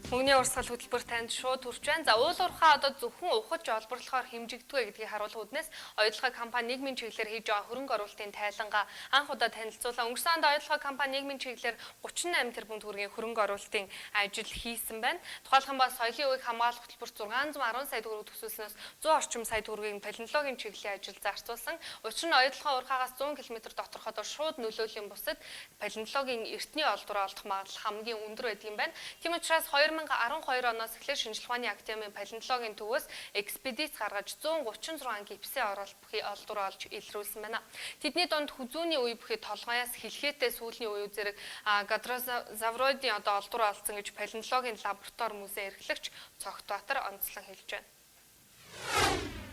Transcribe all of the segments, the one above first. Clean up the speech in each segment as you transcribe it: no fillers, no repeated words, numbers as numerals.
Мөнгөний урсгал хөтөлбөр танд шууд хүрч байна. За уул уурхаа одоо зөвхөн ухаж олборлохоор хэмжигддэг гэдгийг харуулах үднэс оюутлага компани нийгмийн чиглэлээр хийж байгаа хөрөнгө оруулалтын тайлангаа анх удаа танилцуулан өнгөрсөн онд оюутлага компани нийгмийн чиглэлээр 38 тэрбум төгрөгийн хөрөнгө оруулалтын ажил хийсэн байна. Тухайлбал ба соёлын үеийг хамгаалах хөтөлбөрт 610 сая төгрөг төсөөлснөөс 100 орчим сая төгрөгийн палеонтологийн чиглэлийн ажил зарцуулсан. Учир нь оюутлага уурхаагаас 100 км доторход шууд нөлөөллийн бусад палеонтологийн эртний олдвороо олдох магадлал хамгийн өндөр байдаг юм байна. Тийм учраас 2012 оноос эхлээд шинжлэх ухааны академийн палеонтологийн төвөөс экспедиц гаргаж 136 гипсийн оролт бүхий олдвор олж илрүүлсэн байна. Тэдний донд хүзүүний үе бүхий толгоёос хэлхээтэй сүүлийн үе зэрэг гадрозавроидын одоо олдвор олдсон гэж палеонтологийн лаборатори музей эрхлэгч Цогтбаатар онцлон хэлж байна.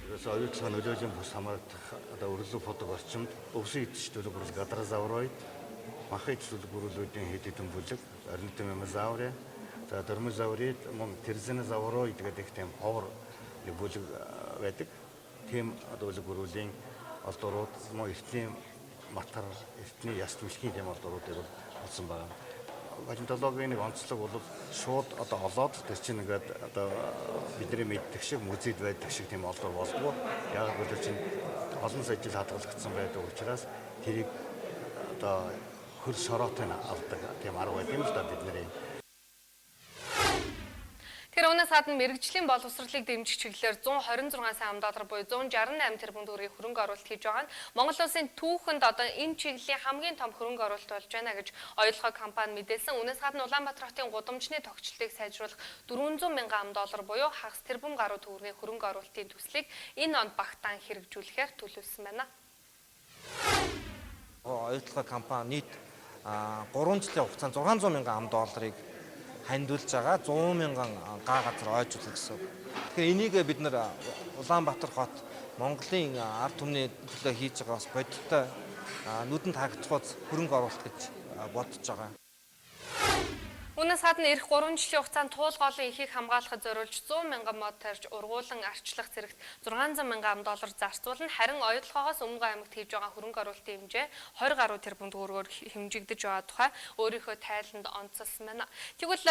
그래서 어육사 의료진 부사마다 우르르 포토 거침д өвсөн идчдүүл бүрл гадрозавроид махай идчдүүл бүрэлүүдийн хэд хэдэн бүлэг орнитын мемозавр за дермозаврид мөн терзинозавроид гэдэг тийм ховор бүлэг байдаг. Тийм бүлэг бүрүүлийн олдорууд мөн эртний матар эртний яс түлхийн тийм олдоруудыг олсон байна. Палеонтологийн нэг онцлог бол шууд одоо олоод тэр чинь ингээд одоо бидний мэддэг шиг музейд байдаг шиг тийм олдор болдгоо. Яг бол чинь олон сая жил хадгалагдсан байдаг учраас тэрийг одоо хөр шороотой авдаг тийм арга байт юм л да бидний. Тэр үүнээс гадна мэрэгжлийн боловсролыг дэмжих чиглэлээр 126 сая $, буюу 168 тэрбум төгрөгийн хөрөнгө оруулалт хийж байгаа нь Монгол улсын түүхэнд одоо энэ чиглэлийн хамгийн том хөрөнгө оруулалт болж байна гэж оюутлага компани мэдээлсэн. Үүнээс гадна Улаанбаатар хотын гудамжны тогтчлтыг сайжруулах $400 мянган, буюу хагас тэрбум гаруй төгрөгийн хөрөнгө оруулалтын төслийг энэ онд багтаан хэрэгжүүлэхээр төлөвлөсөн байна. Оюутлага компани нийт 3 жилийн хугацаанд $600 мянган хандуулж байгаа 100 мянган га газар ойжуулна гэсэн. Тэгэхээр энийг бид нэр Улаанбаатар хот Монголын ард түмний төлөө хийж байгаа бас бодиттой нүдэнд харагдах хөрөнгө оруулалт гэж бодож байгаа. Үүнээс гадна эх 3 жилийн хугацаанд туулгоолын эхийг хамгаалахад зориулж 100 мянган мод тарьж ургуулan арчлах зэрэгт $600 мянган зарцуулна. Харин оюутлагоос Өмнөг аймагт хийж байгаа хөрөнгө оруулалтын хэмжээ 20 гаруй тэрбум төгрөгөөр хэмжигдэж байгаа тухай өөрийнхөө тайланд онцолсон байна. Тэгвэл